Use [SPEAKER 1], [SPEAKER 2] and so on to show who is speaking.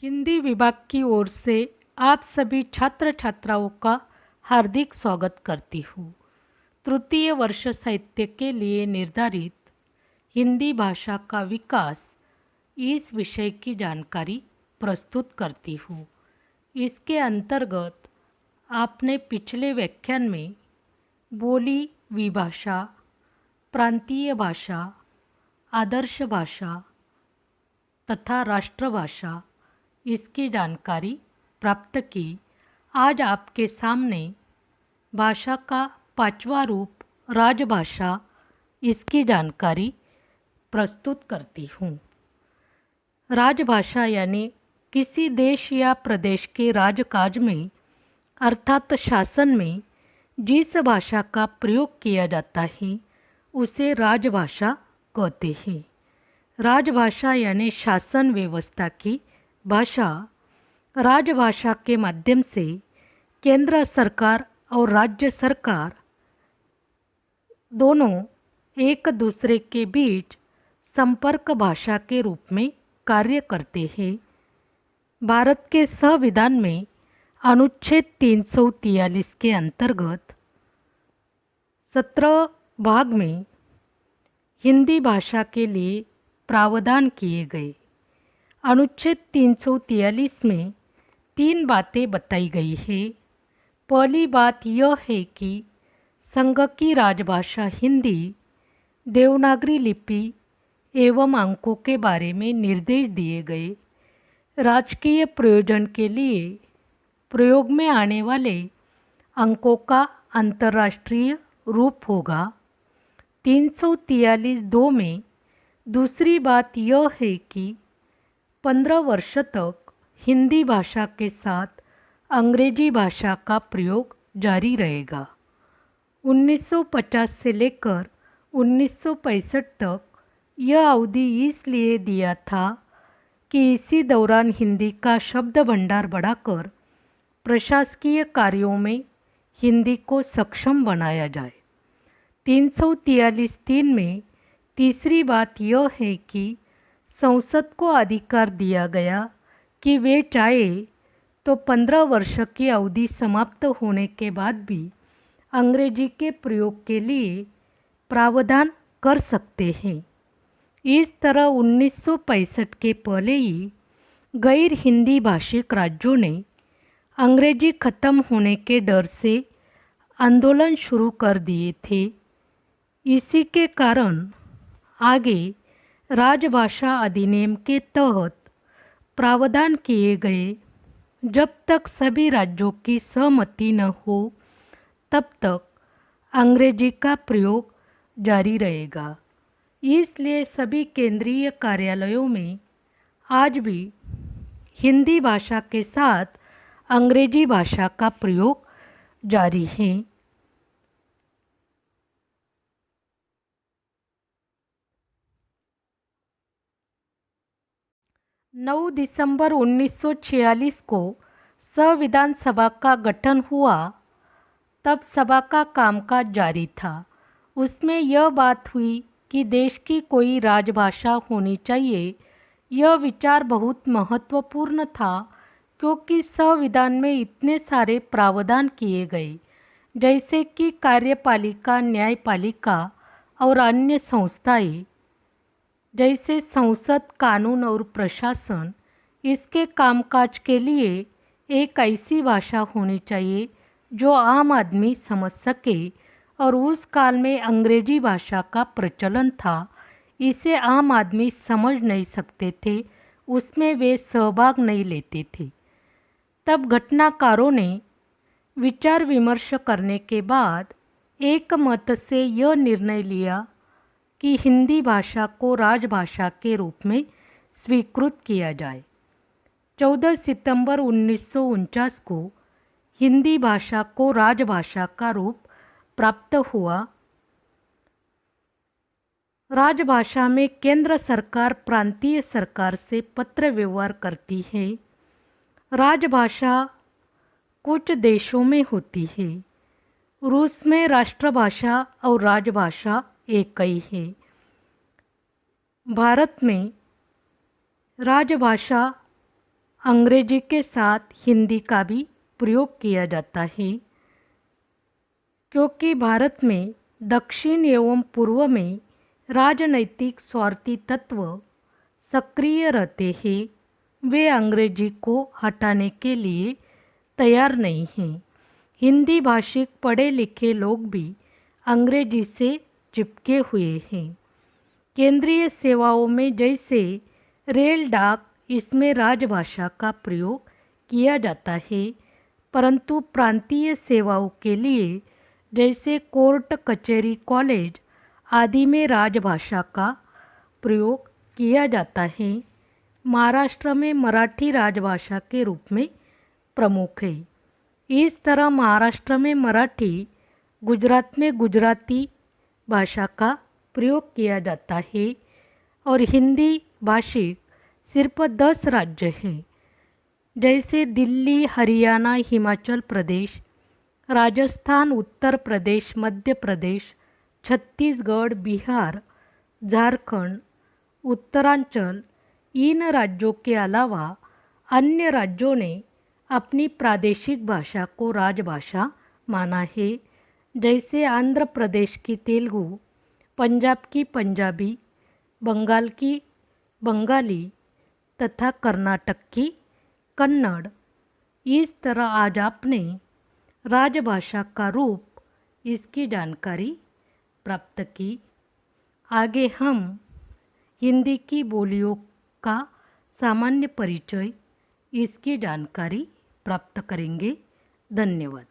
[SPEAKER 1] हिंदी विभाग की ओर से आप सभी छात्र छात्राओं का हार्दिक स्वागत करती हूँ। तृतीय वर्ष साहित्य के लिए निर्धारित हिंदी भाषा का विकास इस विषय की जानकारी प्रस्तुत करती हूँ। इसके अंतर्गत आपने पिछले व्याख्यान में बोली विभाषा, प्रांतीय भाषा, आदर्श भाषा तथा राष्ट्रभाषा इसकी जानकारी प्राप्त की। आज आपके सामने भाषा का पांचवा रूप राजभाषा इसकी जानकारी प्रस्तुत करती हूँ। राजभाषा यानी किसी देश या प्रदेश के राजकाज में अर्थात शासन में जिस भाषा का प्रयोग किया जाता है उसे राजभाषा कहते हैं। राजभाषा यानी शासन व्यवस्था की भाषा। राजभाषा के माध्यम से केंद्र सरकार और राज्य सरकार दोनों एक दूसरे के बीच संपर्क भाषा के रूप में कार्य करते हैं। भारत के संविधान में अनुच्छेद 343 के अंतर्गत 17 भाग में हिंदी भाषा के लिए प्रावधान किए गए। अनुच्छेद 343 में 3 बातें बताई गई है। पहली बात यह है कि संघ की राजभाषा हिंदी, देवनागरी लिपि एवं अंकों के बारे में निर्देश दिए गए। राजकीय प्रयोजन के लिए प्रयोग में आने वाले अंकों का अंतर्राष्ट्रीय रूप होगा। 343(2) में दूसरी बात यह है कि 15 वर्ष तक हिंदी भाषा के साथ अंग्रेजी भाषा का प्रयोग जारी रहेगा। 1950 से लेकर 1965 तक यह अवधि इसलिए दिया था कि इसी दौरान हिंदी का शब्द भंडार बढ़ाकर प्रशासकीय कार्यों में हिंदी को सक्षम बनाया जाए। 343(3) में तीसरी बात यह है कि संसद को अधिकार दिया गया कि वे चाहे तो 15 वर्ष की अवधि समाप्त होने के बाद भी अंग्रेजी के प्रयोग के लिए प्रावधान कर सकते हैं। इस तरह 1965 के पहले ही गैर हिंदी भाषिक राज्यों ने अंग्रेजी खत्म होने के डर से आंदोलन शुरू कर दिए थे। इसी के कारण आगे राजभाषा अधिनियम के तहत प्रावधान किए गए। जब तक सभी राज्यों की सहमति न हो तब तक अंग्रेजी का प्रयोग जारी रहेगा। इसलिए सभी केंद्रीय कार्यालयों में आज भी हिंदी भाषा के साथ अंग्रेजी भाषा का प्रयोग जारी है। 9 दिसंबर 1946 को संविधान सभा का गठन हुआ। तब सभा का कामकाज जारी था। उसमें यह बात हुई कि देश की कोई राजभाषा होनी चाहिए। यह विचार बहुत महत्वपूर्ण था क्योंकि संविधान में इतने सारे प्रावधान किए गए, जैसे कि कार्यपालिका, न्यायपालिका और अन्य संस्थाएं जैसे संसद, कानून और प्रशासन। इसके कामकाज के लिए एक ऐसी भाषा होनी चाहिए जो आम आदमी समझ सके, और उस काल में अंग्रेजी भाषा का प्रचलन था। इसे आम आदमी समझ नहीं सकते थे, उसमें वे सहभाग नहीं लेते थे। तब घटनाकारों ने विचार विमर्श करने के बाद एक मत से यह निर्णय लिया कि हिंदी भाषा को राजभाषा के रूप में स्वीकृत किया जाए। 14 सितंबर 1949 को हिंदी भाषा को राजभाषा का रूप प्राप्त हुआ। राजभाषा में केंद्र सरकार प्रांतीय सरकार से पत्र व्यवहार करती है। राजभाषा कुछ देशों में होती है। रूस में राष्ट्रभाषा और राजभाषा एक ही है। भारत में राजभाषा अंग्रेजी के साथ हिंदी का भी प्रयोग किया जाता है, क्योंकि भारत में दक्षिण एवं पूर्व में राजनैतिक स्वार्थी तत्व सक्रिय रहते हैं। वे अंग्रेजी को हटाने के लिए तैयार नहीं हैं। हिंदी भाषिक पढ़े लिखे लोग भी अंग्रेजी से चिपके हुए हैं। केंद्रीय सेवाओं में जैसे रेल, डाक, इसमें राजभाषा का प्रयोग किया जाता है, परंतु प्रांतीय सेवाओं के लिए जैसे कोर्ट, कचहरी, कॉलेज आदि में राजभाषा का प्रयोग किया जाता है। महाराष्ट्र में मराठी राजभाषा के रूप में प्रमुख है। इस तरह महाराष्ट्र में मराठी, गुजरात में गुजराती भाषा का प्रयोग किया जाता है और हिंदी भाषिक सिर्फ 10 राज्य हैं, जैसे दिल्ली, हरियाणा, हिमाचल प्रदेश, राजस्थान, उत्तर प्रदेश, मध्य प्रदेश, छत्तीसगढ़, बिहार, झारखंड, उत्तरांचल। इन राज्यों के अलावा अन्य राज्यों ने अपनी प्रादेशिक भाषा को राजभाषा माना है, जैसे आंध्र प्रदेश की तेलुगु, पंजाब की पंजाबी, बंगाल की बंगाली तथा कर्नाटक की कन्नड़। इस तरह आज आपने राजभाषा का रूप, इसकी जानकारी प्राप्त की। आगे हम हिंदी की बोलियों का सामान्य परिचय, इसकी जानकारी प्राप्त करेंगे। धन्यवाद।